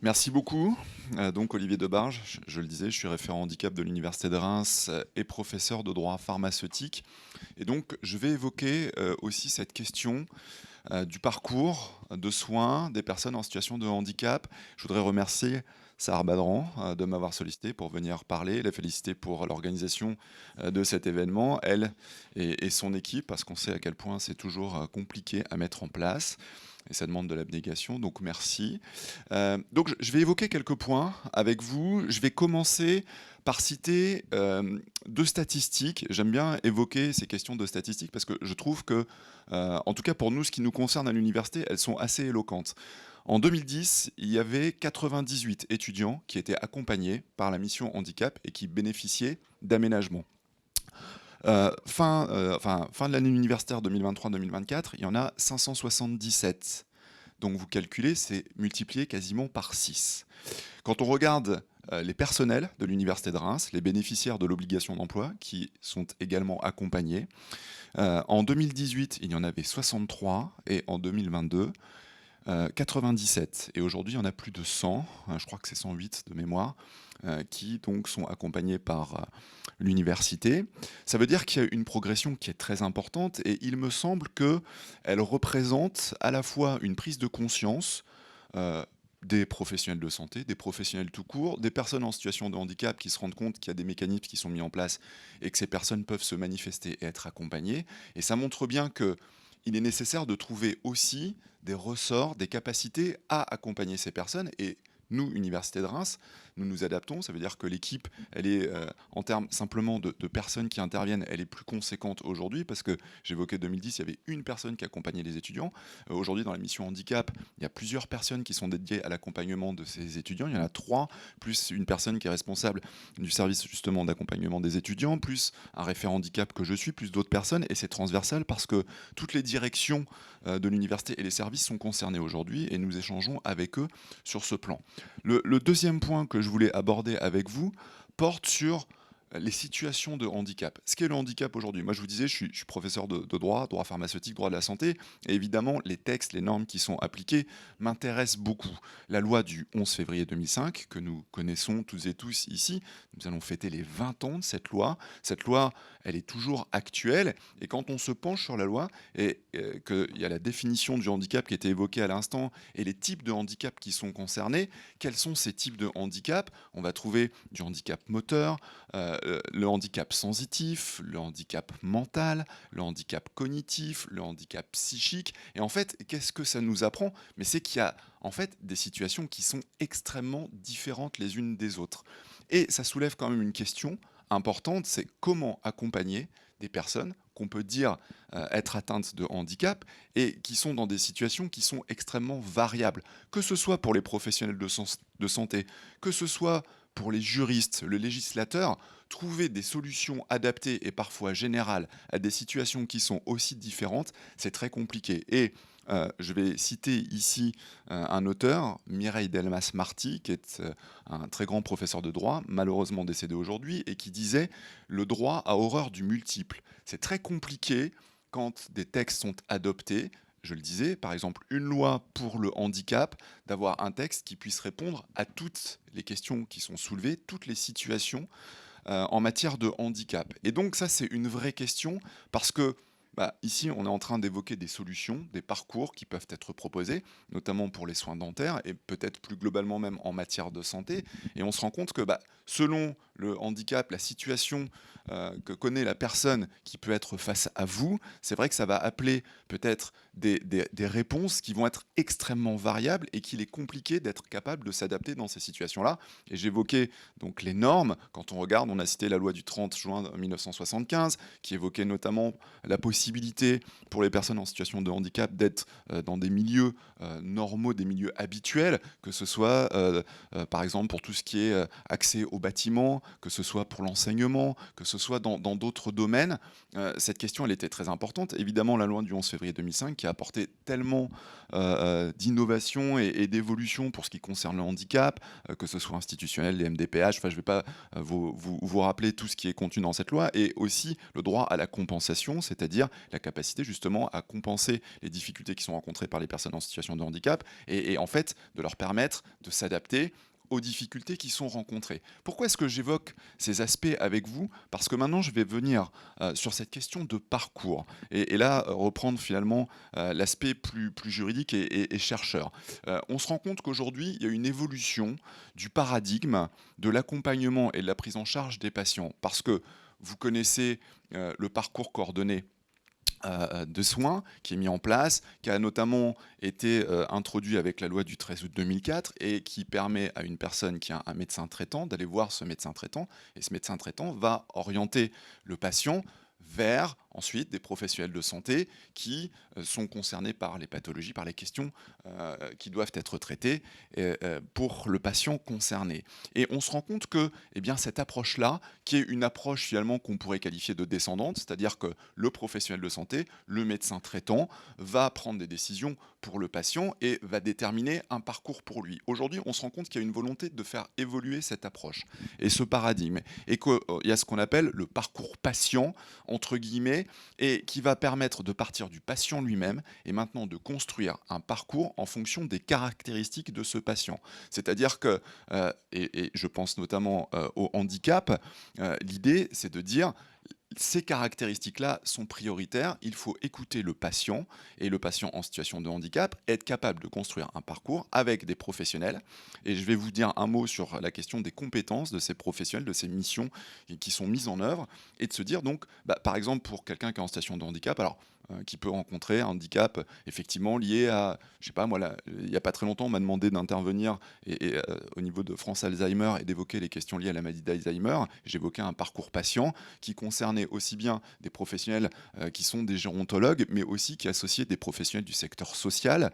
Merci beaucoup. Donc Olivier Debarge, je le disais, je suis référent handicap de l'Université de Reims et professeur de droit pharmaceutique. Et donc je vais évoquer aussi cette question du parcours de soins des personnes en situation de handicap. Je voudrais remercier Sahar Badran de m'avoir sollicité pour venir parler, la féliciter pour l'organisation de cet événement, elle et son équipe, parce qu'on sait à quel point c'est toujours compliqué à mettre en place. Et ça demande de l'abnégation, donc merci. Donc je vais évoquer quelques points avec vous. Je vais commencer par citer deux statistiques. J'aime bien évoquer ces questions de statistiques parce que je trouve que, en tout cas pour nous, ce qui nous concerne à l'université, elles sont assez éloquentes. En 2010, il y avait 98 étudiants qui étaient accompagnés par la mission handicap et qui bénéficiaient d'aménagements. Fin de l'année universitaire 2023-2024, il y en a 577. Donc vous calculez, c'est multiplié quasiment par 6. Quand on regarde les personnels de l'Université de Reims, les bénéficiaires de l'obligation d'emploi, qui sont également accompagnés, en 2018, il y en avait 63 et en 2022, 97. Et aujourd'hui, il y en a plus de 100, je crois que c'est 108 de mémoire, qui donc sont accompagnés par l'université. Ça veut dire qu'il y a une progression qui est très importante et il me semble qu'elle représente à la fois une prise de conscience des professionnels de santé, des professionnels tout court, des personnes en situation de handicap qui se rendent compte qu'il y a des mécanismes qui sont mis en place et que ces personnes peuvent se manifester et être accompagnées. Et ça montre bien que il est nécessaire de trouver aussi des ressorts, des capacités à accompagner ces personnes. Et nous, Université de Reims, nous nous adaptons. Ça veut dire que l'équipe, elle est, en termes simplement de personnes qui interviennent, elle est plus conséquente aujourd'hui parce que j'évoquais 2010, il y avait une personne qui accompagnait les étudiants. Aujourd'hui, dans la mission handicap, il y a plusieurs personnes qui sont dédiées à l'accompagnement de ces étudiants. Il y en a 3, plus une personne qui est responsable du service justement d'accompagnement des étudiants, plus un référent handicap que je suis, plus d'autres personnes. Et c'est transversal parce que toutes les directions de l'université et les services sont concernés aujourd'hui et nous échangeons avec eux sur ce plan. Le deuxième point que je voulais aborder avec vous porte sur les situations de handicap. Ce qu'est le handicap aujourd'hui. Moi, je vous disais, je suis professeur de droit pharmaceutique, droit de la santé, et évidemment, les textes, les normes qui sont appliquées m'intéressent beaucoup. La loi du 11 février 2005, que nous connaissons toutes et tous ici, nous allons fêter les 20 ans de cette loi. Cette loi, elle est toujours actuelle, et quand on se penche sur la loi, et qu'il y a la définition du handicap qui était évoquée à l'instant, et les types de handicap qui sont concernés, quels sont ces types de handicap? On va trouver du handicap moteur, le handicap sensitif, le handicap mental, le handicap cognitif, le handicap psychique. Et en fait, qu'est-ce que ça nous apprend? Mais c'est qu'il y a en fait des situations qui sont extrêmement différentes les unes des autres. Et ça soulève quand même une question importante, c'est comment accompagner des personnes qu'on peut dire être atteintes de handicap et qui sont dans des situations qui sont extrêmement variables, que ce soit pour les professionnels de santé, que ce soit pour les juristes, le législateur, trouver des solutions adaptées et parfois générales à des situations qui sont aussi différentes, c'est très compliqué. Et je vais citer ici un auteur, Mireille Delmas-Marty, qui est un très grand professeur de droit, malheureusement décédé aujourd'hui, et qui disait « Le droit a horreur du multiple ». C'est très compliqué quand des textes sont adoptés, je le disais, par exemple une loi pour le handicap, d'avoir un texte qui puisse répondre à toutes les questions qui sont soulevées, toutes les situations en matière de handicap. Et donc ça, c'est une vraie question parce que ici, on est en train d'évoquer des solutions, des parcours qui peuvent être proposés, notamment pour les soins dentaires et peut-être plus globalement même en matière de santé. Et on se rend compte que selon le handicap, la situation que connaît la personne qui peut être face à vous, c'est vrai que ça va appeler peut-être des réponses qui vont être extrêmement variables et qu'il est compliqué d'être capable de s'adapter dans ces situations-là. Et j'évoquais donc les normes. Quand on regarde, on a cité la loi du 30 juin 1975 qui évoquait notamment la possibilité pour les personnes en situation de handicap d'être dans des milieux normaux, des milieux habituels, que ce soit par exemple pour tout ce qui est accès aux bâtiments, que ce soit pour l'enseignement, que ce soit dans d'autres domaines, cette question, elle était très importante. Évidemment, la loi du 11 février 2005 qui a apporté tellement d'innovation et d'évolution pour ce qui concerne le handicap, que ce soit institutionnel, les MDPH, enfin, je ne vais pas vous rappeler tout ce qui est contenu dans cette loi, et aussi le droit à la compensation, c'est-à-dire la capacité justement à compenser les difficultés qui sont rencontrées par les personnes en situation de handicap, et en fait de leur permettre de s'adapter aux difficultés qui sont rencontrées. Pourquoi est-ce que j'évoque ces aspects avec vous? Parce que maintenant, je vais venir sur cette question de parcours, et là, reprendre finalement l'aspect plus juridique et chercheur. On se rend compte qu'aujourd'hui, il y a une évolution du paradigme de l'accompagnement et de la prise en charge des patients, parce que vous connaissez le parcours coordonné de soins qui est mis en place, qui a notamment été introduit avec la loi du 13 août 2004 et qui permet à une personne qui a un médecin traitant d'aller voir ce médecin traitant, et ce médecin traitant va orienter le patient vers ensuite des professionnels de santé qui sont concernés par les pathologies, par les questions qui doivent être traitées pour le patient concerné. Et on se rend compte que eh bien, cette approche-là, qui est une approche finalement qu'on pourrait qualifier de descendante, c'est-à-dire que le professionnel de santé, le médecin traitant, va prendre des décisions pour le patient et va déterminer un parcours pour lui. Aujourd'hui, on se rend compte qu'il y a une volonté de faire évoluer cette approche et ce paradigme, et qu'il y a ce qu'on appelle le parcours patient, entre guillemets, et qui va permettre de partir du patient lui-même et maintenant de construire un parcours en fonction des caractéristiques de ce patient. C'est-à-dire que, et je pense notamment au handicap, l'idée c'est de dire ces caractéristiques-là sont prioritaires, il faut écouter le patient, et le patient en situation de handicap, être capable de construire un parcours avec des professionnels. Et je vais vous dire un mot sur la question des compétences de ces professionnels, de ces missions qui sont mises en œuvre, et de se dire donc, par exemple pour quelqu'un qui est en situation de handicap, alors qui peut rencontrer un handicap effectivement lié à, je sais pas moi, il n'y a pas très longtemps on m'a demandé d'intervenir au niveau de France Alzheimer et d'évoquer les questions liées à la maladie d'Alzheimer. J'évoquais un parcours patient qui concernait aussi bien des professionnels qui sont des gérontologues, mais aussi qui associaient des professionnels du secteur social,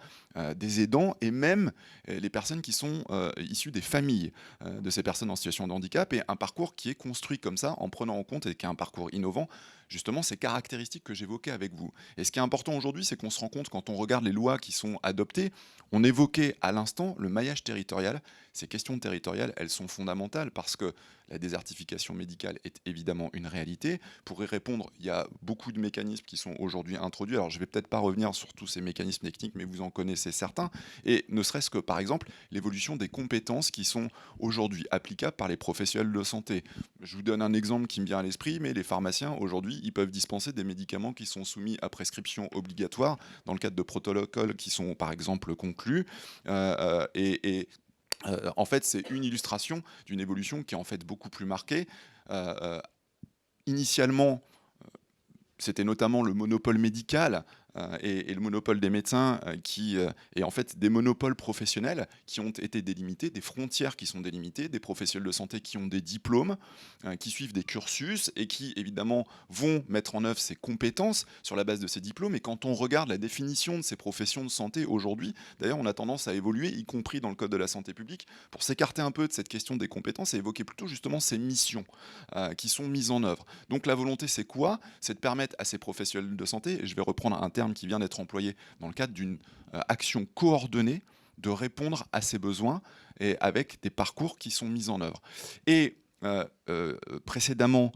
des aidants, et même les personnes qui sont issues des familles de ces personnes en situation de handicap, et un parcours qui est construit comme ça, en prenant en compte, et qui est un parcours innovant, justement ces caractéristiques que j'évoquais avec vous. Et ce qui est important aujourd'hui, c'est qu'on se rend compte, quand on regarde les lois qui sont adoptées, on évoquait à l'instant le maillage territorial. Ces questions territoriales, elles sont fondamentales parce que la désertification médicale est évidemment une réalité. Pour y répondre, il y a beaucoup de mécanismes qui sont aujourd'hui introduits. Alors je ne vais peut-être pas revenir sur tous ces mécanismes techniques, mais vous en connaissez certains. Et ne serait-ce que, par exemple, l'évolution des compétences qui sont aujourd'hui applicables par les professionnels de santé. Je vous donne un exemple qui me vient à l'esprit, mais les pharmaciens, aujourd'hui, ils peuvent dispenser des médicaments qui sont soumis à prescription obligatoire dans le cadre de protocoles qui sont, par exemple, conclus. En fait, c'est une illustration d'une évolution qui est en fait beaucoup plus marquée. Initialement, c'était notamment le monopole médical et le monopole des médecins et en fait des monopoles professionnels qui ont été délimités, des frontières qui sont délimitées, des professionnels de santé qui ont des diplômes, qui suivent des cursus et qui évidemment vont mettre en œuvre ces compétences sur la base de ces diplômes. Et quand on regarde la définition de ces professions de santé aujourd'hui, d'ailleurs on a tendance à évoluer, y compris dans le Code de la santé publique, pour s'écarter un peu de cette question des compétences et évoquer plutôt justement ces missions qui sont mises en œuvre. Donc la volonté c'est quoi? C'est de permettre à ces professionnels de santé, et je vais reprendre un terme qui vient d'être employé dans le cadre d'une action coordonnée, de répondre à ces besoins et avec des parcours qui sont mis en œuvre. Et précédemment,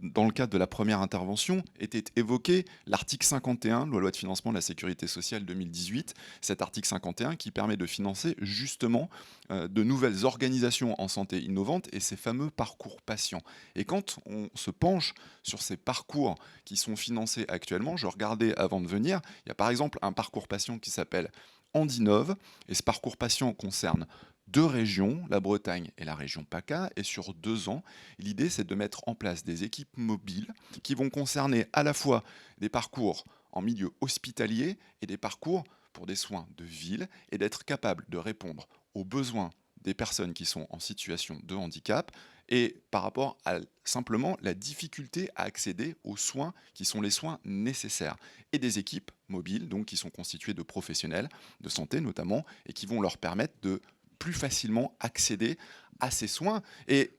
dans le cadre de la première intervention, était évoqué l'article 51 de la loi de financement de la sécurité sociale 2018, cet article 51 qui permet de financer justement de nouvelles organisations en santé innovantes et ces fameux parcours patients. Et quand on se penche sur ces parcours qui sont financés actuellement, je regardais avant de venir, il y a par exemple un parcours patient qui s'appelle Handinove, et ce parcours patient concerne deux régions, la Bretagne et la région PACA, et sur 2 ans, l'idée c'est de mettre en place des équipes mobiles qui vont concerner à la fois des parcours en milieu hospitalier et des parcours pour des soins de ville, et d'être capable de répondre aux besoins des personnes qui sont en situation de handicap et par rapport à simplement la difficulté à accéder aux soins qui sont les soins nécessaires, et des équipes mobiles donc qui sont constituées de professionnels de santé notamment, et qui vont leur permettre de plus facilement accéder à ces soins. Et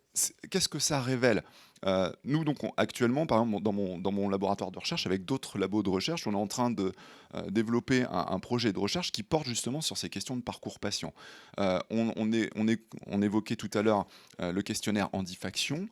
Qu'est-ce que ça révèle? Nous donc actuellement, par exemple, dans mon laboratoire de recherche, avec d'autres labos de recherche, on est en train de, développer un projet de recherche qui porte justement sur ces questions de parcours patient. On évoquait tout à l'heure, le questionnaire Handifaction.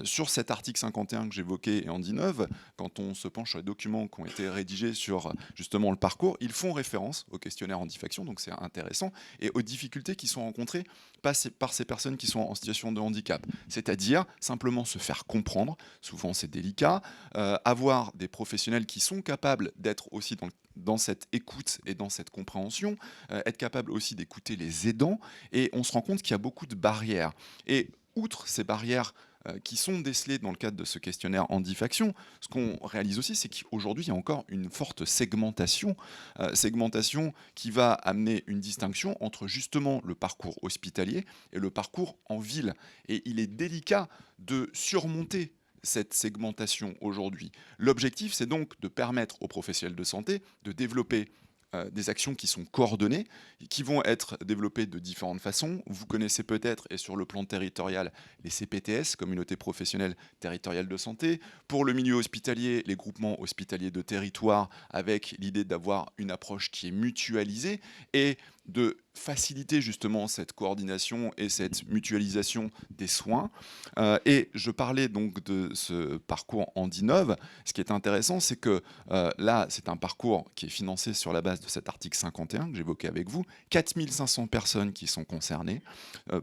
Sur cet article 51 que j'évoquais et Handinov, quand on se penche sur les documents qui ont été rédigés sur, justement le parcours, ils font référence au questionnaire Handifaction, donc c'est intéressant, et aux difficultés qui sont rencontrées par ces personnes qui sont en situation de handicap. C'est-à-dire simplement se faire comprendre, souvent c'est délicat, avoir des professionnels qui sont capables d'être aussi dans cette écoute et dans cette compréhension, être capable aussi d'écouter les aidants, et on se rend compte qu'il y a beaucoup de barrières. Et outre ces barrières qui sont décelées dans le cadre de ce questionnaire Handifaction, ce qu'on réalise aussi, c'est qu'aujourd'hui, il y a encore une forte segmentation qui va amener une distinction entre justement le parcours hospitalier et le parcours en ville. Et il est délicat de surmonter cette segmentation aujourd'hui. L'objectif, c'est donc de permettre aux professionnels de santé de développer des actions qui sont coordonnées, qui vont être développées de différentes façons. Vous connaissez peut-être, et sur le plan territorial, les CPTS, Communautés professionnelles territoriales de santé. Pour le milieu hospitalier, les groupements hospitaliers de territoire, avec l'idée d'avoir une approche qui est mutualisée et de faciliter justement cette coordination et cette mutualisation des soins. Et je parlais donc de ce parcours Handinov. Ce qui est intéressant, c'est que là, c'est un parcours qui est financé sur la base de cet article 51 que j'évoquais avec vous. 4500 personnes qui sont concernées.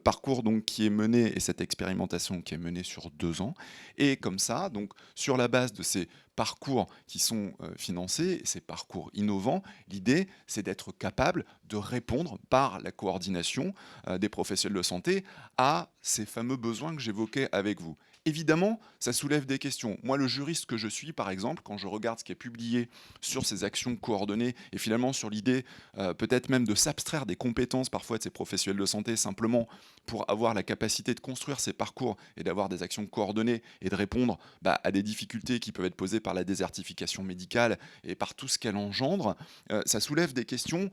Parcours donc qui est mené, et cette expérimentation qui est menée sur 2 ans. Et comme ça, donc sur la base de ces parcours qui sont financés, ces parcours innovants, l'idée, c'est d'être capable de répondre par la coordination des professionnels de santé à ces fameux besoins que j'évoquais avec vous. Évidemment, ça soulève des questions. Moi, le juriste que je suis, par exemple, quand je regarde ce qui est publié sur ces actions coordonnées et finalement sur l'idée peut-être même de s'abstraire des compétences parfois de ces professionnels de santé simplement pour avoir la capacité de construire ces parcours et d'avoir des actions coordonnées et de répondre à des difficultés qui peuvent être posées par la désertification médicale et par tout ce qu'elle engendre, ça soulève des questions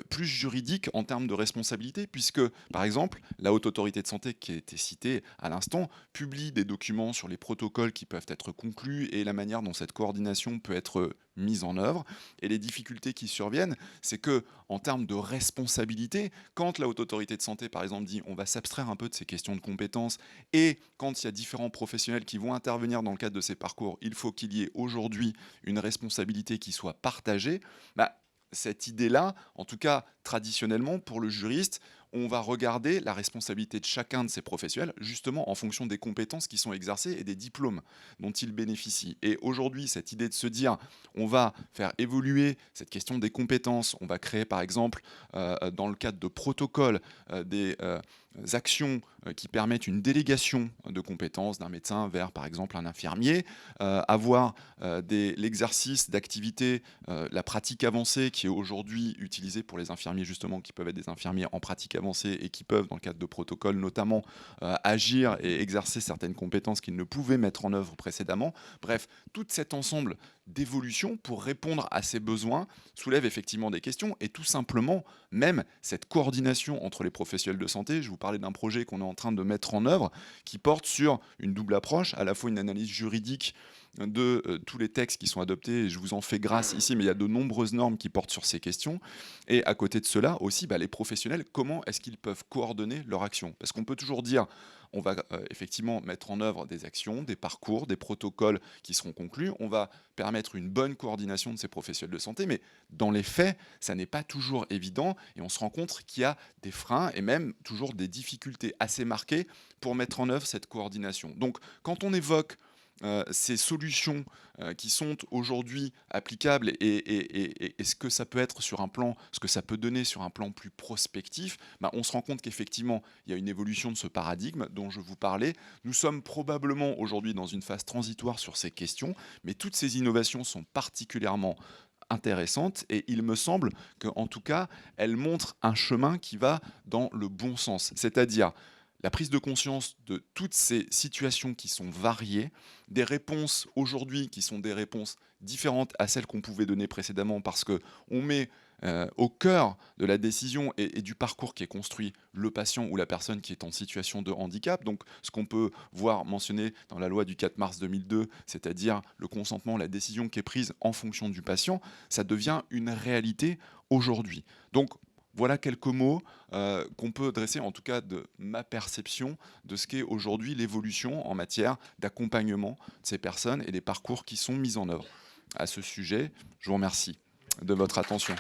plus juridiques en termes de responsabilité, puisque, par exemple, la Haute Autorité de Santé, qui a été citée à l'instant, publie des documents sur les protocoles qui peuvent être conclus et la manière dont cette coordination peut être mise en œuvre. Et les difficultés qui surviennent, c'est que, en termes de responsabilité, quand la Haute Autorité de Santé, par exemple, dit on va s'abstraire un peu de ces questions de compétences, et quand il y a différents professionnels qui vont intervenir dans le cadre de ces parcours, il faut qu'il y ait aujourd'hui une responsabilité qui soit partagée. Cette idée-là, en tout cas traditionnellement pour le juriste, on va regarder la responsabilité de chacun de ces professionnels justement en fonction des compétences qui sont exercées et des diplômes dont ils bénéficient. Et aujourd'hui, cette idée de se dire on va faire évoluer cette question des compétences, on va créer par exemple dans le cadre de protocoles des actions qui permettent une délégation de compétences d'un médecin vers par exemple un infirmier, avoir l'exercice d'activité, la pratique avancée qui est aujourd'hui utilisée pour les infirmiers justement, qui peuvent être des infirmiers en pratique avancée et qui peuvent dans le cadre de protocoles notamment agir et exercer certaines compétences qu'ils ne pouvaient mettre en œuvre précédemment. Bref, tout cet ensemble d'évolutions pour répondre à ces besoins soulève effectivement des questions, et tout simplement même cette coordination entre les professionnels de santé. Je vous parlais d'un projet qu'on est en train de mettre en œuvre qui porte sur une double approche, à la fois une analyse juridique de tous les textes qui sont adoptés, et je vous en fais grâce ici, mais il y a de nombreuses normes qui portent sur ces questions, et à côté de cela aussi, les professionnels, comment est-ce qu'ils peuvent coordonner leur action? Parce qu'on peut toujours dire, on va effectivement mettre en œuvre des actions, des parcours, des protocoles qui seront conclus, on va permettre une bonne coordination de ces professionnels de santé, mais dans les faits, ça n'est pas toujours évident, et on se rend compte qu'il y a des freins et même toujours des difficultés assez marquées pour mettre en œuvre cette coordination. Donc quand on évoque ces solutions qui sont aujourd'hui applicables, et ce que ça peut être sur un plan, ce que ça peut donner sur un plan plus prospectif, on se rend compte qu'effectivement, il y a une évolution de ce paradigme dont je vous parlais. Nous sommes probablement aujourd'hui dans une phase transitoire sur ces questions, mais toutes ces innovations sont particulièrement intéressantes, et il me semble qu'en tout cas, elles montrent un chemin qui va dans le bon sens, c'est-à-dire la prise de conscience de toutes ces situations qui sont variées, des réponses aujourd'hui qui sont des réponses différentes à celles qu'on pouvait donner précédemment, parce qu'on met au cœur de la décision et du parcours qui est construit le patient ou la personne qui est en situation de handicap. Donc ce qu'on peut voir mentionné dans la loi du 4 mars 2002, c'est-à-dire le consentement, la décision qui est prise en fonction du patient, ça devient une réalité aujourd'hui. Donc voilà quelques mots qu'on peut dresser, en tout cas de ma perception, de ce qu'est aujourd'hui l'évolution en matière d'accompagnement de ces personnes et des parcours qui sont mis en œuvre. À ce sujet, je vous remercie de votre attention.